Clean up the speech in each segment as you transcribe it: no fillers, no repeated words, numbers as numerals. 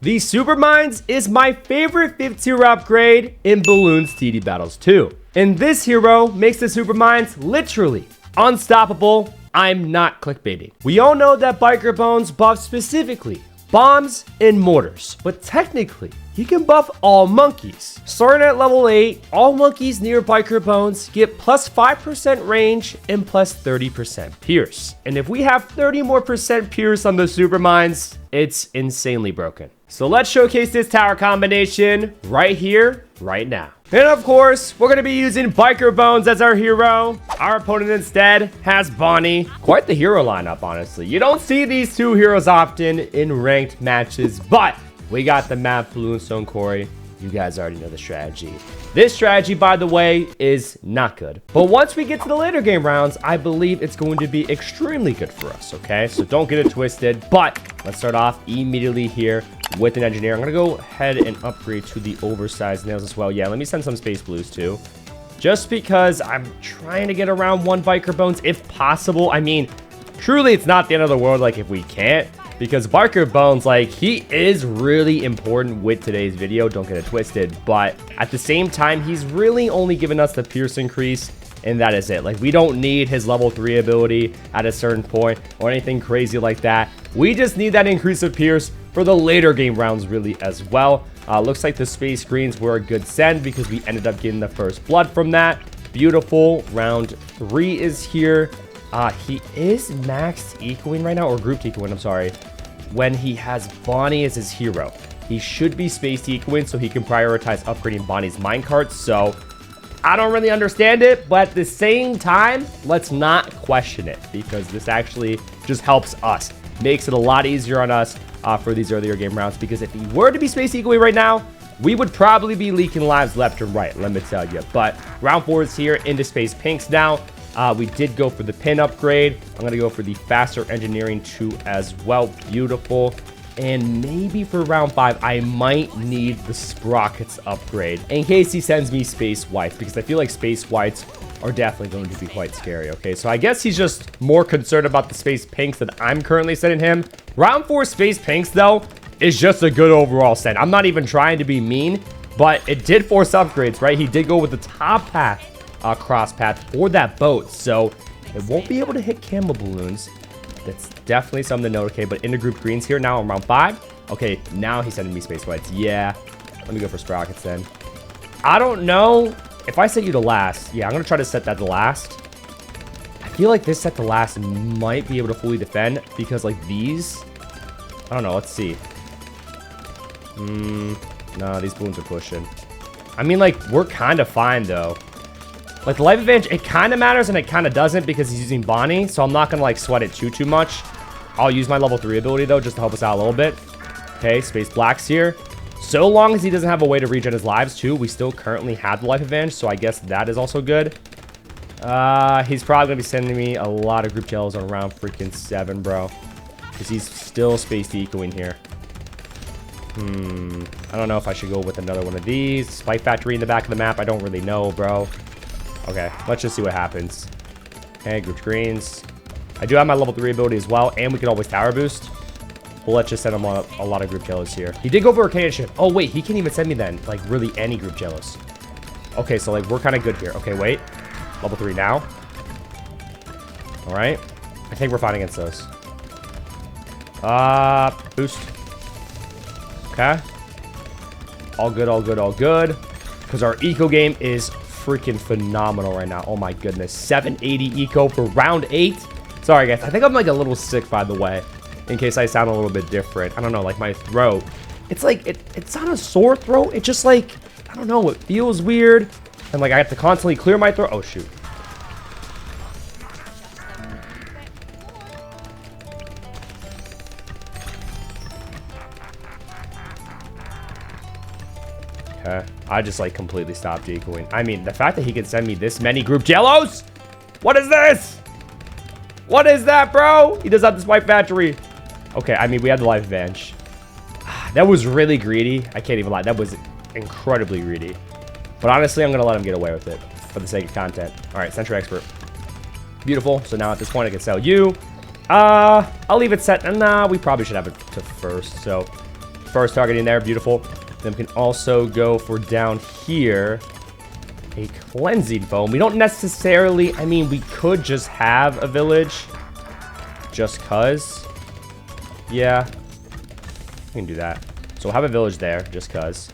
The Supermines is my favorite 5th tier upgrade in Balloons TD Battles 2. And this hero makes the Supermines literally unstoppable. I'm not clickbaiting. We all know that Biker Bones buffs specifically bombs and mortars, but technically he can buff all monkeys. Starting at level 8, all monkeys near Biker Bones get plus 5% range and plus 30% pierce. And if we have 30 more % pierce on the Supermines, it's insanely broken. So let's showcase this tower combination right here, right now. And of course, we're gonna be using Biker Bones as our hero. Our opponent instead has Bonnie. Quite the hero lineup, honestly. You don't see these two heroes often in ranked matches, but we got the map Balloonstone Quarry. You guys already know the strategy. This strategy, by the way, is not good. But once we get to the later game rounds, I believe it's going to be extremely good for us, okay? So don't get it twisted. But let's start off immediately here with an engineer. I'm going to go ahead and upgrade to the oversized nails as well. Yeah, let me send some space blues too. Just because I'm trying to get around one Biker Bones if possible. I mean, truly, it's not the end of the world, like, if we can't. Because Biker Bones, like, he is really important with today's video. Don't get it twisted. But at the same time, he's really only given us the pierce increase. And that is it. Like, we don't need his level 3 ability at a certain point or anything crazy like that. We just need that increase of pierce for the later game rounds really as well. Looks like the space greens were a good send because we ended up getting the first blood from that. Beautiful. Round 3 is here. He is maxed ecoing right now, or grouped ecoing, I'm sorry, when he has Bonnie as his hero. He should be spaced ecoing so he can prioritize upgrading Bonnie's minecart. So I don't really understand it, but at the same time, let's not question it because this actually just helps us. Makes it a lot easier on us for these earlier game rounds, because if he were to be spaced ecoing right now, we would probably be leaking lives left and right, let me tell you. But round 4 is here into space pinks now. We did go for the pin upgrade. I'm going to go for the faster engineering 2 as well. Beautiful. And maybe for round 5, I might need the sprockets upgrade in case he sends me space whites, because I feel like space whites are definitely going to be quite scary. Okay, so I guess he's just more concerned about the space pinks that I'm currently sending him. Round 4 space pinks, though, is just a good overall send. I'm not even trying to be mean, but it did force upgrades, right? He did go with the top path. Cross path for that boat, so it won't be able to hit camo balloons. That's definitely something to note. Okay, but into group greens here now on round 5. Okay, now he's sending me space whites. Yeah, let me go for sprockets then. I don't know if I set you to last. Yeah, I'm gonna try to set that to last. I feel like this set to last might be able to fully defend because, like, these, I don't know, let's see. No, these balloons are pushing. I mean, like, we're kind of fine though. Like, the life advantage, it kind of matters and it kind of doesn't because he's using Bonnie. So I'm not going to, like, sweat it too much. I'll use my level 3 ability, though, just to help us out a little bit. Okay, space blacks here. So long as he doesn't have a way to regen his lives, too, we still currently have the life advantage. So I guess that is also good. He's probably going to be sending me a lot of group yellows on round freaking 7, bro. Because he's still space ecoing here. I don't know if I should go with another one of these. Spike factory in the back of the map. I don't really know, bro. Okay, let's just see what happens. Okay, group greens. I do have my level 3 ability as well, and we can always tower boost. Well, let's just send him a lot of group yellows here. He did go for arcade ship. Oh, wait, he can't even send me then, like, really any group yellows. Okay, so, like, we're kind of good here. Okay, wait. Level 3 now. All right. I think we're fine against those. Boost. Okay. All good, all good, all good. Because our eco game is freaking phenomenal right now. Oh my goodness. 780 eco for round 8. Sorry guys, I think I'm like a little sick, by the way, in case I sound a little bit different. I don't know, like my throat, it's like it's not a sore throat, it just, like, I don't know, it feels weird, and like I have to constantly clear my throat. Oh shoot. Okay, I just, like, completely stopped ecoing. I mean, the fact that he can send me this many grouped yellows? What is this? What is that, bro? He does have this white factory. Okay, I mean, we had the life advantage. That was really greedy. I can't even lie. That was incredibly greedy. But honestly, I'm going to let him get away with it for the sake of content. All right, Sentry Expert. Beautiful. So now at this point, I can sell you. I'll leave it set. Nah, we probably should have it to first. So First targeting there, beautiful. Then we can also go for down here a cleansing foam. We don't necessarily, I mean, we could just have a village just cuz. Yeah, we can do that. So we'll have a village there just cuz.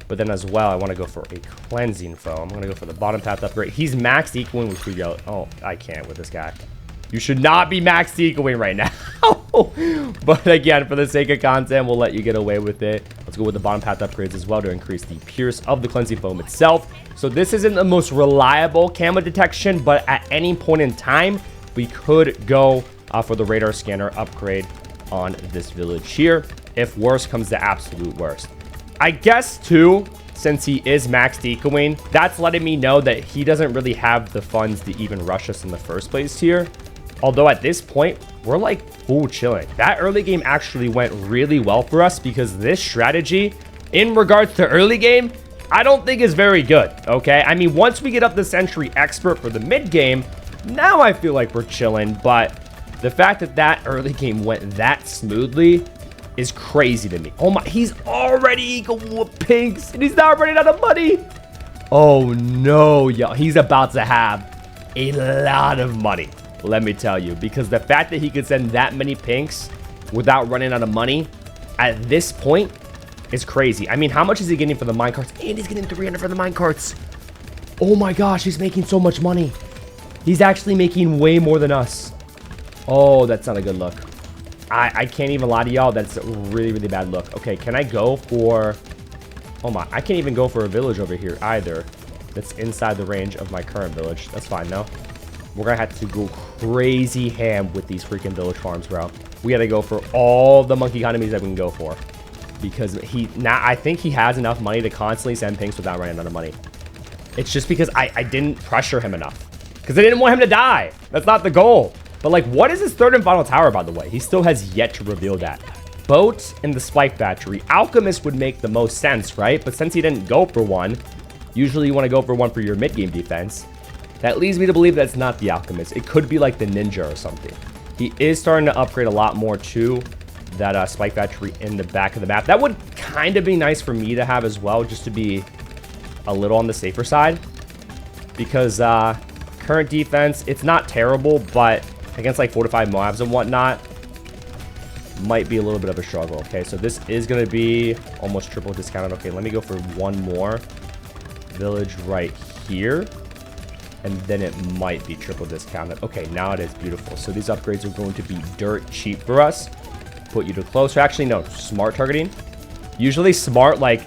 But then as well, I want to go for a cleansing foam. I'm going to go for the bottom path upgrade. He's maxed equaling with 2 yellow. Oh, I can't with this guy. You should not be maxed equaling right now. But again, for the sake of content, we'll let you get away with it. Let's go with the bottom path upgrades as well to increase the pierce of the cleansing foam itself. So this isn't the most reliable camo detection, but at any point in time, we could go for the radar scanner upgrade on this village here, if worst comes to absolute worst. I guess too, since he is max decoing, that's letting me know that he doesn't really have the funds to even rush us in the first place here. Although at this point, we're like full chilling. That early game actually went really well for us because this strategy, in regards to early game, I don't think is very good, okay? I mean, once we get up the Sentry Expert for the mid game, now I feel like we're chilling, but the fact that that early game went that smoothly is crazy to me. Oh my, he's already equal with pinks and he's not running out of money. Oh no, yo, he's about to have a lot of money. Let me tell you, because the fact that he could send that many pinks without running out of money at this point is crazy. I mean, how much is he getting for the minecarts? And he's getting 300 for the minecarts. Oh my gosh, he's making so much money. He's actually making way more than us. Oh, that's not a good look. I can't even lie to y'all. That's a really, really bad look. Okay, can I go for... Oh my, I can't even go for a village over here either. That's inside the range of my current village. That's fine, though. We're gonna have to go crazy ham with these freaking village farms, bro. We gotta go for all the monkey economies that we can go for. Because I think he has enough money to constantly send pinks without running out of money. It's just because I didn't pressure him enough. Because I didn't want him to die. That's not the goal. But like, what is his third and final tower, by the way? He still has yet to reveal that. Boat and the spike factory. Alchemist would make the most sense, right? But since he didn't go for one, usually you want to go for one for your mid-game defense. That leads me to believe that's not the Alchemist. It could be like the Ninja or something. He is starting to upgrade a lot more to that spike factory in the back of the map. That would kind of be nice for me to have as well, just to be a little on the safer side. Because current defense, it's not terrible, but against like 4 to 5 Moabs and whatnot, might be a little bit of a struggle. Okay, so this is going to be almost triple discounted. Okay, let me go for one more village right here. And then it might be triple discounted. Okay, now it is beautiful. So these upgrades are going to be dirt cheap for us. Put you to closer. Actually, no, smart targeting. Usually smart, like,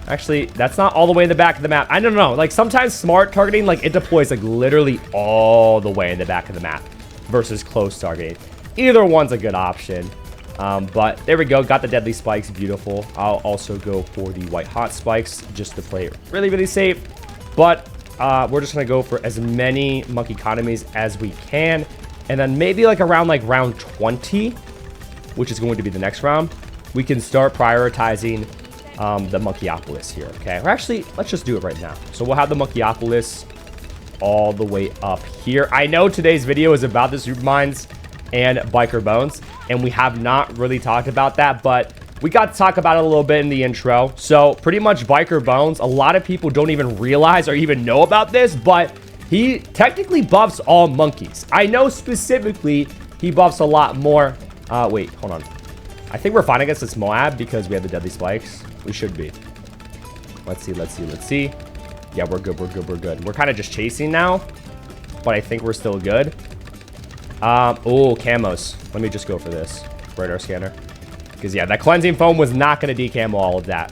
actually, that's not all the way in the back of the map. I don't know. Like, sometimes smart targeting, like, it deploys, like, literally all the way in the back of the map versus close targeting. Either one's a good option. But there we go. Got the deadly spikes. Beautiful. I'll also go for the white hot spikes just to play it really, really safe. But we're just going to go for as many monkey economies as we can. And then maybe like around like round 20, which is going to be the next round, we can start prioritizing the Monkeyopolis here, okay? Or actually, let's just do it right now. So we'll have the Monkeyopolis all the way up here. I know today's video is about the Supermines and Biker Bones, and we have not really talked about that, but we got to talk about it a little bit in the intro. So pretty much Biker Bones, a lot of people don't even realize or even know about this, but he technically buffs all monkeys. I know specifically he buffs a lot more. Wait, hold on. I think we're fine against this Moab because we have the deadly spikes. We should be. Let's see, let's see, let's see. Yeah, we're good, we're good, we're good. We're kind of just chasing now, but I think we're still good. Oh, camos. Let me just go for this radar scanner. Because, yeah, that cleansing foam was not going to decamo all of that.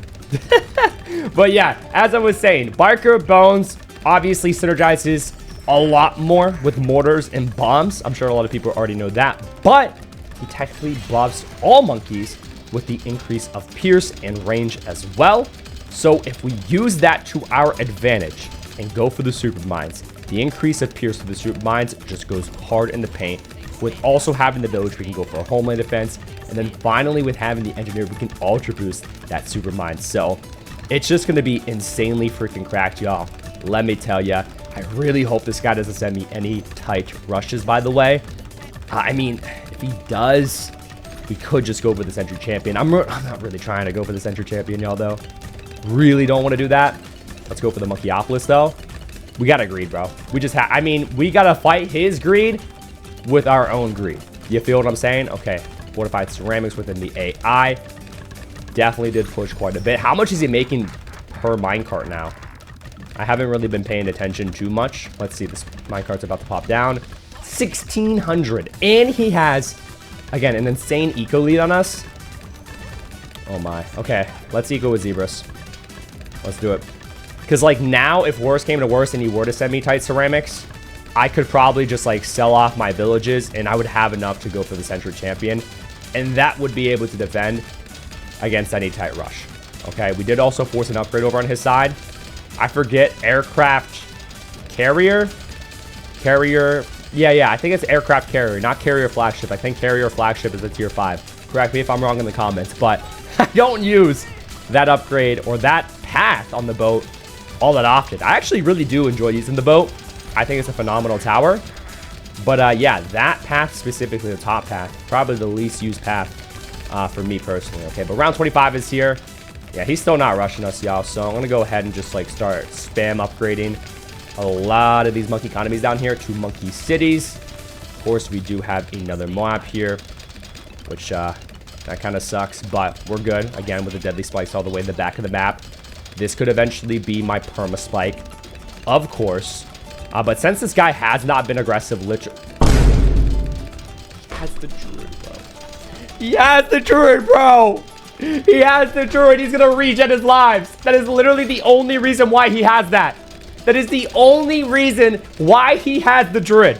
But, yeah, as I was saying, Biker Bones obviously synergizes a lot more with mortars and bombs. I'm sure a lot of people already know that. But he technically buffs all monkeys with the increase of pierce and range as well. So if we use that to our advantage and go for the super mines, the increase of pierce to the super mines just goes hard in the paint. With also having the village, we can go for a homeland defense. And then finally with having the engineer, we can ultra boost that super mine. So it's just going to be insanely freaking cracked, y'all. Let me tell you, I really hope this guy doesn't send me any tight rushes, by the way. I mean, if he does, We could just go for the Century Champion. I'm not really trying to go for the Century Champion, y'all, though. Really don't want to do that. Let's go for the Monkeyopolis, though. We got to greed, bro. We just have... I mean, we got to fight his greed with our own greed. You feel what I'm saying? Okay. Fortified ceramics within the AI. Definitely did push quite a bit. How much is he making per minecart now? I haven't really been paying attention too much. Let's see. This minecart's about to pop down. 1,600. And he has, again, an insane eco lead on us. Oh, my. Okay. Let's eco with Zebras. Let's do it. Because, like, now, if worse came to worse and he were to send me tight ceramics, I could probably just, like, sell off my villages, and I would have enough to go for the Century Champion. And that would be able to defend against any tight rush. Okay, we did also force an upgrade over on his side. I forget, aircraft carrier? Carrier... Yeah, I think it's aircraft carrier, not carrier flagship. I think carrier flagship is a tier 5. Correct me if I'm wrong in the comments, but I don't use that upgrade or that path on the boat all that often. I actually really do enjoy using the boat. I think it's a phenomenal tower. But yeah, that path, specifically the top path, probably the least used path for me personally. Okay, but round 25 is here. Yeah, he's still not rushing us, y'all. So I'm going to go ahead and just like start spam upgrading a lot of these monkey economies down here to monkey cities. Of course, we do have another mob here, which that kind of sucks, but we're good. Again, with the deadly spikes all the way in the back of the map. This could eventually be my perma spike, of course. But since this guy has not been aggressive, literally... He has the druid, bro. He has the druid, bro! He has the druid. He's going to regen his lives. That is literally the only reason why he has that. That is the only reason why he has the druid.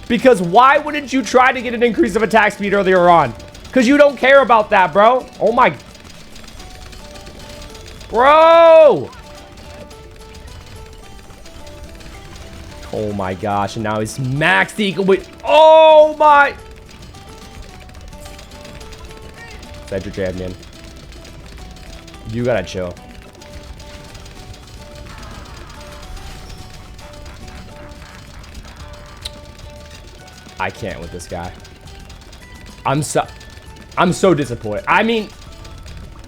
Because why wouldn't you try to get an increase of attack speed earlier on? Because you don't care about that, bro. Oh, my... Bro! Oh, my gosh. And now he's maxed eco. Wait. Oh, my... Century Champion. You gotta chill. I can't with this guy. I'm so disappointed. I mean,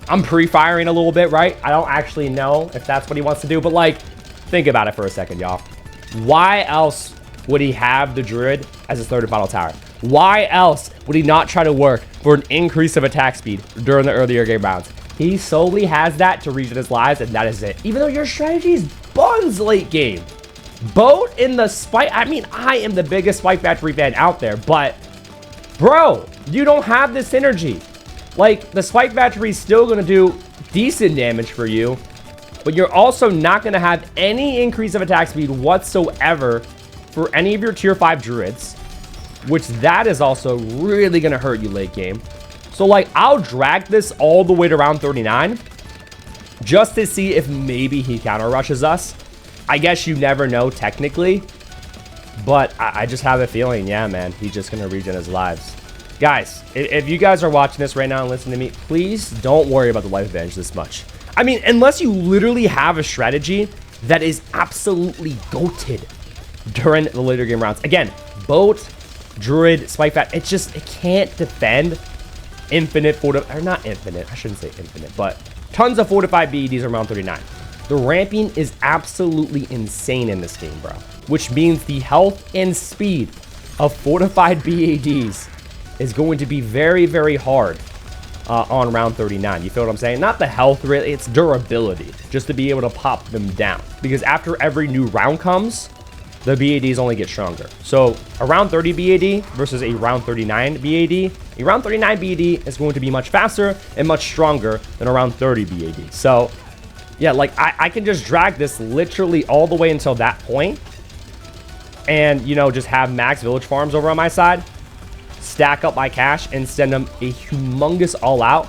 I'm pre-firing a little bit, right? I don't actually know if that's what he wants to do, but like, think about it for a second, y'all. Why else would he have the druid as his third and final tower? Why else would he not try to work for an increase of attack speed during the earlier game rounds? He solely has that to regen his lives, and that is it. Even though your strategy is buns late game. Boat in the spike. I mean, I am the biggest spike battery fan out there, but bro, you don't have this synergy. Like, the spike battery is still going to do decent damage for you, but you're also not going to have any increase of attack speed whatsoever for any of your tier 5 druids, which that is also really going to hurt you late game. So, like, I'll drag this all the way to round 39 just to see if maybe he counter rushes us. I guess you never know technically, but I just have a feeling, yeah, man, he's just going to regen his lives. Guys, if you guys are watching this right now and listening to me, please don't worry about the life advantage this much. I mean, unless you literally have a strategy that is absolutely goated during the later game rounds. Again, boat, druid, spike bat, it can't defend infinite or not infinite, I shouldn't say infinite, but tons of fortified BEDs around 39. The ramping is absolutely insane in this game, bro, which means the health and speed of fortified BADs is going to be very, very hard on round 39. You feel what I'm saying? Not the health, really, it's durability, just to be able to pop them down. Because after every new round comes, the BADs only get stronger. So a round 30 BAD versus a round 39 BAD, a round 39 BAD is going to be much faster and much stronger than a round 30 BAD. So yeah, like I can just drag this literally all the way until that point and, you know, just have max village farms over on my side, stack up my cash and send him a humongous all out,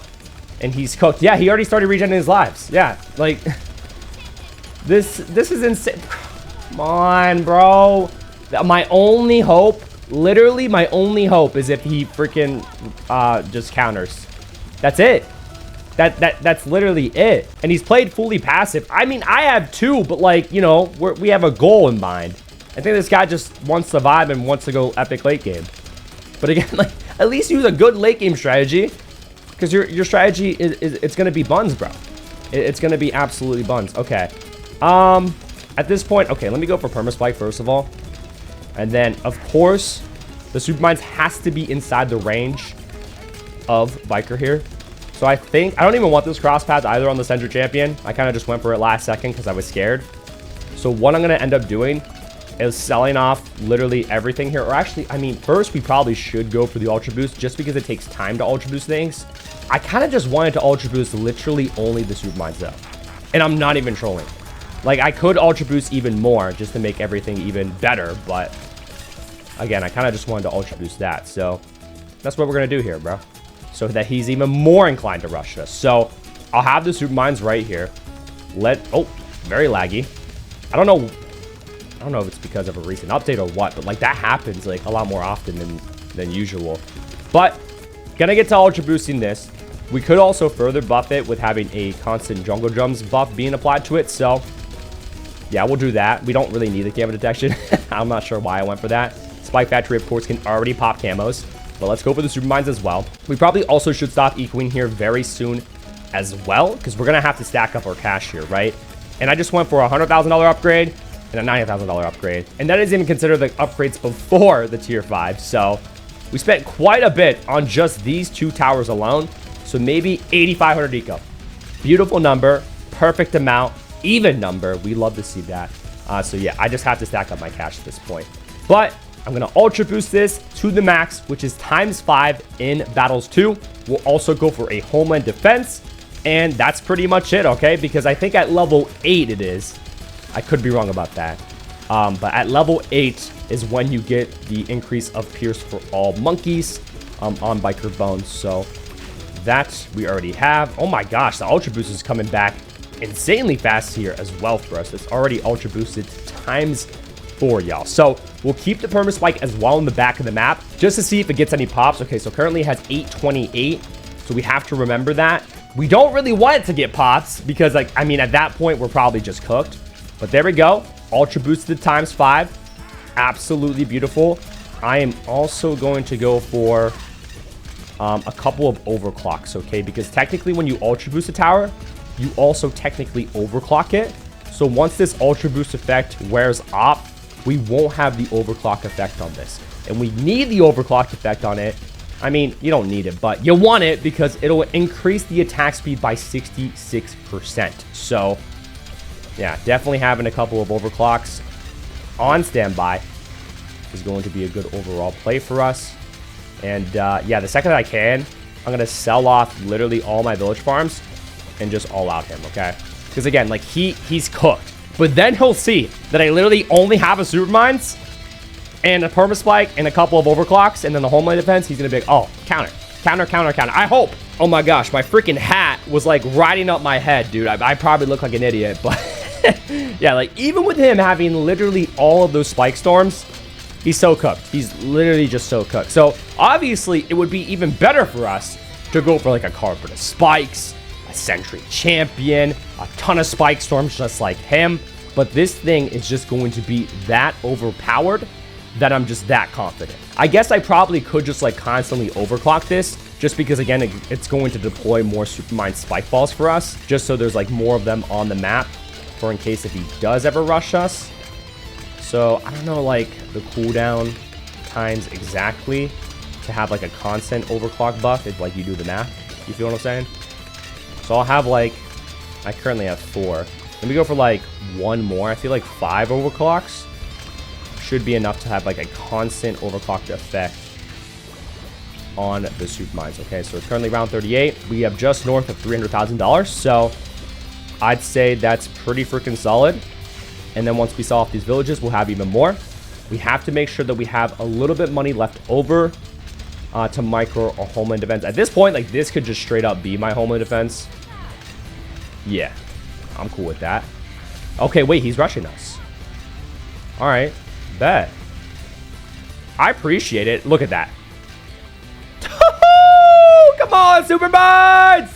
and he's cooked. Yeah, he already started regenerating his lives. Yeah, like this is insane. Come on, bro. My only hope, literally my only hope, is if he freaking just counters. That's it. That's literally it. And he's played fully passive. I mean, I have too, but like, you know, we have a goal in mind. I think this guy just wants to vibe and wants to go epic late game. But again, like, At least use a good late game strategy. Because your strategy is it's going to be buns, bro. It's going to be absolutely buns. Okay. At this point, okay, let me go for Permaspike first of all. And then, of course, the Supermines has to be inside the range of Viker here. So I think, I don't even want this cross path either on the Central Champion. I kind of just went for it last second because I was scared. So what I'm going to end up doing is selling off literally everything here. Or actually, I mean, first we probably should go for the Ultra Boost just because it takes time to Ultra Boost things. I kind of just wanted to Ultra Boost literally only the Supermines though. And I'm not even trolling. Like, I could Ultra Boost even more just to make everything even better. But again, I kind of just wanted to Ultra Boost that. So that's what we're going to do here, bro. So that he's even more inclined to rush us. So I'll have the Supermines right here. Oh, very laggy. I don't know if it's because of a recent update or what, but like that happens like a lot more often than usual. But gonna get to Ultra Boosting this. We could also further buff it with having a constant jungle drums buff being applied to it. So yeah, we'll do that. We don't really need the camo detection. I'm not sure why I went for that. Spike Factory, of course, can already pop camos. But let's go for the Supermines as well. We probably also should stop ecoing here very soon as well, because we're going to have to stack up our cash here, right? And I just went for a $100,000 upgrade and a $90,000 upgrade. And that doesn't even consider the upgrades before the tier 5. So we spent quite a bit on just these 2 towers alone. So maybe 8,500 eco. Beautiful number, perfect amount, even number. We love to see that. So yeah, I just have to stack up my cash at this point. But I'm going to Ultra Boost this to the max, which is ×5 in Battles 2. We'll also go for a Homeland Defense. And that's pretty much it, okay? Because I think at level 8 it is. I could be wrong about that. But at level 8 is when you get the increase of Pierce for all monkeys on Biker Bones. So that we already have. Oh my gosh, the Ultra Boost is coming back insanely fast here as well for us. It's already Ultra Boosted ×4, y'all. So we'll keep the Permaspike as well in the back of the map just to see if it gets any pops. Okay, so currently it has 828. So we have to remember that. We don't really want it to get pops because, like, I mean, at that point, we're probably just cooked. But there we go. Ultra Boosted ×5. Absolutely beautiful. I am also going to go for a couple of overclocks, okay? Because technically, when you Ultra Boost a tower, you also technically overclock it. So once this Ultra Boost effect wears off, we won't have the overclock effect on this. And we need the overclock effect on it. I mean, you don't need it, but you want it because it'll increase the attack speed by 66%. So, yeah, definitely having a couple of overclocks on standby is going to be a good overall play for us. And, yeah, the second that I can, I'm going to sell off literally all my village farms and just all out him, okay? Because, again, like, he's cooked. But then he'll see that I literally only have a Supermines and a Permaspike and a couple of overclocks, and then the Homeland Defense, he's going to be like, oh, counter. I hope. Oh my gosh, my freaking hat was like riding up my head, dude. I probably look like an idiot, but yeah, like even with him having literally all of those Spike Storms, he's so cooked. He's literally just so cooked. So obviously, it would be even better for us to go for like a Carpet of Spikes, a Sentry Champion, a ton of Spike Storms just like him. But this thing is just going to be that overpowered that I'm just that confident. I guess I probably could just like constantly overclock this just because, again, it's going to deploy more Supermine Spike Balls for us, just so there's like more of them on the map for in case if he does ever rush us. So I don't know like the cooldown times exactly to have like a constant overclock buff if like you do the math. You feel what I'm saying? So I'll have like, I currently have 4. Let me go for like 1 more. I feel like 5 overclocks should be enough to have like a constant overclocked effect on the Supermines. Okay, so it's currently round 38. We have just north of $300,000. So I'd say that's pretty freaking solid. And then once we sell off these villages, we'll have even more. We have to make sure that we have a little bit money left over to micro or Homeland Defense. At this point, like this could just straight up be my Homeland Defense. Yeah, I'm cool with that. Okay, wait, he's rushing us. All right, bet. I appreciate it. Look at that. Come on, Supermines!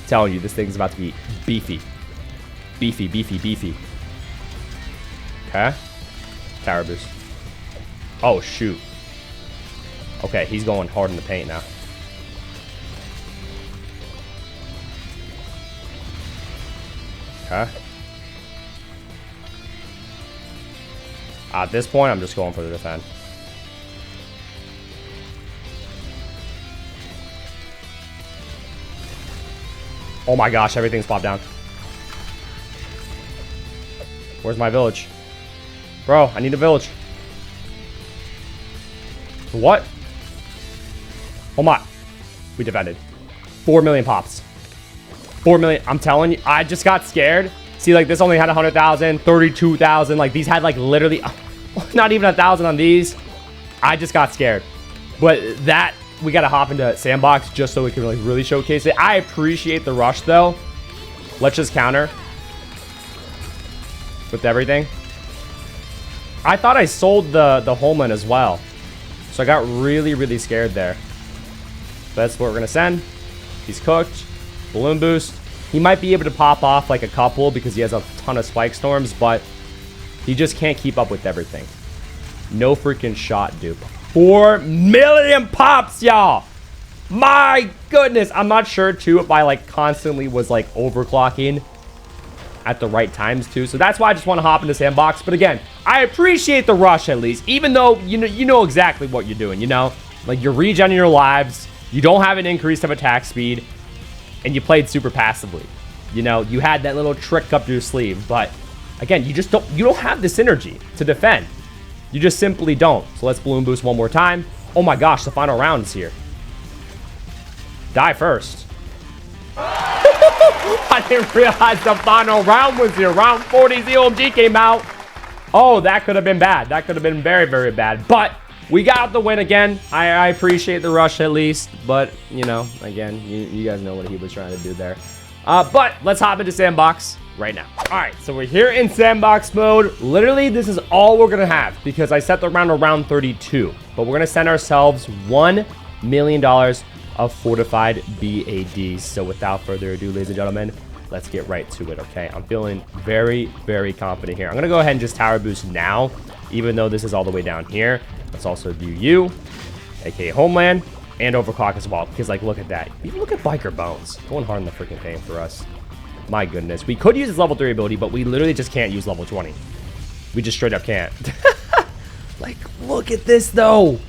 Telling you, this thing's about to be beefy. Beefy, beefy, beefy. Okay. Tower boost. Oh, shoot. Okay, he's going hard in the paint now. Okay. At this point, I'm just going for the defend. Oh my gosh, everything's popped down. Where's my village? Bro, I need a village. What? Oh my. We defended. 4 million pops. 4 million. I'm telling you, I just got scared. See, like, this only had 100,000, 32,000. Like, these had, like, literally not even 1,000 on these. I just got scared. But that, we got to hop into Sandbox just so we can, like, really showcase it. I appreciate the rush, though. Let's just counter with everything. I thought I sold the Holman as well. So I got really, really scared there. That's what we're going to send. He's cooked. Balloon boost. He might be able to pop off like a couple because he has a ton of spike storms, but he just can't keep up with everything. No freaking shot, dude. 4 million pops, y'all. My goodness. I'm not sure, too, if I like constantly was like overclocking at the right times, too. So that's why I just want to hop into Sandbox. But again, I appreciate the rush at least, even though you know exactly what you're doing, you know? Like, you're regenerating your lives. You don't have an increase of attack speed. And you played super passively. You know, you had that little trick up your sleeve. But again, you don't have the synergy to defend. You just simply don't. So let's balloon boost one more time. Oh my gosh, the final round is here. Die first. I didn't realize the final round was here. Round 40, ZOMG came out. Oh, that could have been bad. That could have been very, very bad. But we got the win again. I appreciate the rush at least. But, you know, again, you guys know what he was trying to do there. But let's hop into Sandbox right now. All right, so we're here in Sandbox mode. Literally, this is all we're going to have because I set the round around 32. But we're going to send ourselves $1 million of fortified BADs. So without further ado, ladies and gentlemen, let's get right to it, okay? I'm feeling very, very confident here. I'm going to go ahead and just tower boost now, even though this is all the way down here. Let's also do you, aka Homeland, and overclock as well, because, like, look at that. Even look at Biker Bones. Going hard in the freaking paint for us. My goodness. We could use his level 3 ability, but we literally just can't use level 20. We just straight up can't. Like, look at this, though.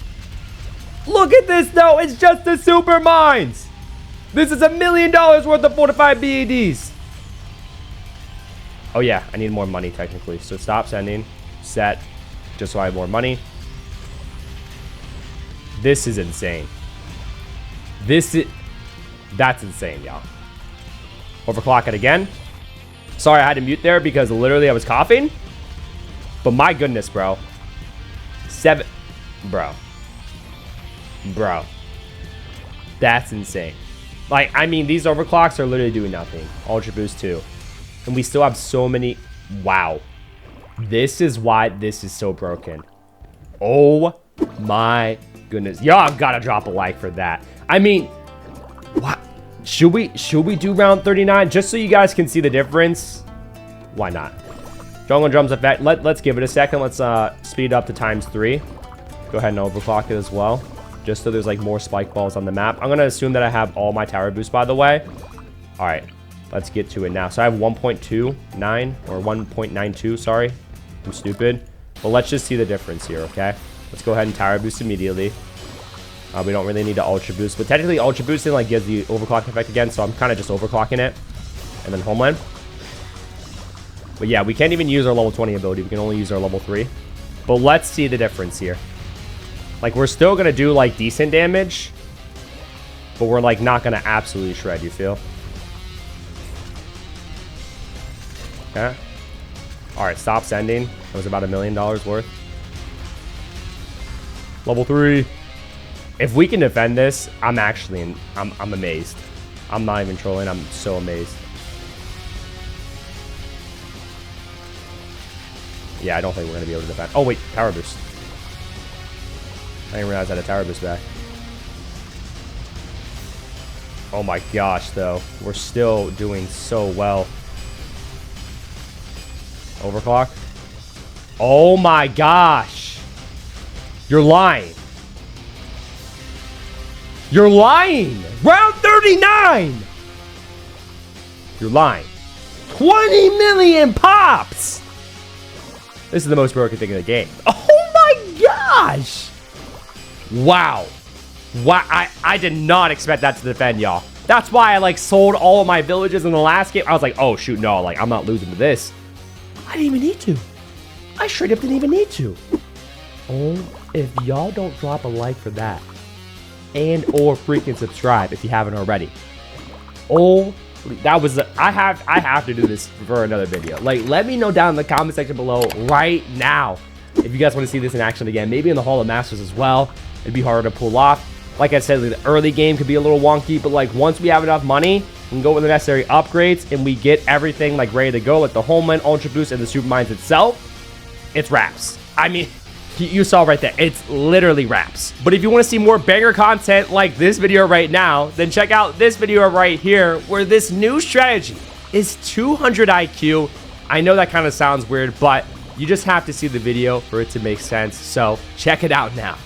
Look at this, though. It's just the super mines. This is $1 million worth of fortified BADs. Oh, yeah. I need more money, technically. So stop sending. Set. Just so I have more money. This is insane. That's insane, y'all. Overclock it again. Sorry, I had to mute there because literally I was coughing. But my goodness, bro. Bro. That's insane. Like, I mean, these overclocks are literally doing nothing. Ultra boost too. And we still have so many. Wow. This is why this is so broken. Oh my goodness. Y'all gotta drop a like for that. I mean, what? Should we do round 39 just so you guys can see the difference? Why not? Jungle drums effect. Let's give it a second. Let's speed up to ×3. Go ahead and overclock it as well, just so there's like more spike balls on the map. I'm gonna assume that I have all my tower boosts, by the way. All right, let's get to it now. So I have 1.29 or 1.92. Sorry, I'm stupid. But let's just see the difference here, okay? Let's go ahead and tower boost immediately. We don't really need to ultra boost, but technically ultra boosting like gives the overclock effect again, so I'm kind of just overclocking it. And then Homeland. But yeah, we can't even use our level 20 ability. We can only use our level 3. But let's see the difference here. Like, we're still going to do like decent damage, but we're like not going to absolutely shred, you feel? Okay. All right, stop sending. That was about $1 million worth. Level 3. If we can defend this, I'm amazed. I'm not even trolling. I'm so amazed. Yeah, I don't think we're going to be able to defend. Oh, wait. Tower boost. I didn't realize I had a tower boost back. Oh my gosh, though. We're still doing so well. Overclock. Oh my gosh. You're lying. You're lying. Round 39. You're lying. 20 million pops. This is the most broken thing in the game. Oh my gosh. Wow. Wow. I did not expect that to defend, y'all. That's why I like sold all of my villages in the last game. I was like, oh shoot, no, like I'm not losing to this. I didn't even need to. I straight up didn't even need to. Oh, if y'all don't drop a like for that and or freaking subscribe if you haven't already. Oh, that was I have to do this for another video. Like, let me know down in the comment section below right now if you guys want to see this in action again. Maybe in the Hall of Masters as well. It'd be harder to pull off. Like I said, the early game could be a little wonky, but like once we have enough money, we can go with the necessary upgrades and we get everything like ready to go, like the Homeland, Ultra Boost, and the Super Mines itself. It's wraps. I mean, you saw right there. It's literally wraps. But if you want to see more banger content like this video right now, then check out this video right here where this new strategy is 200 IQ. I know that kind of sounds weird, but you just have to see the video for it to make sense. So check it out now.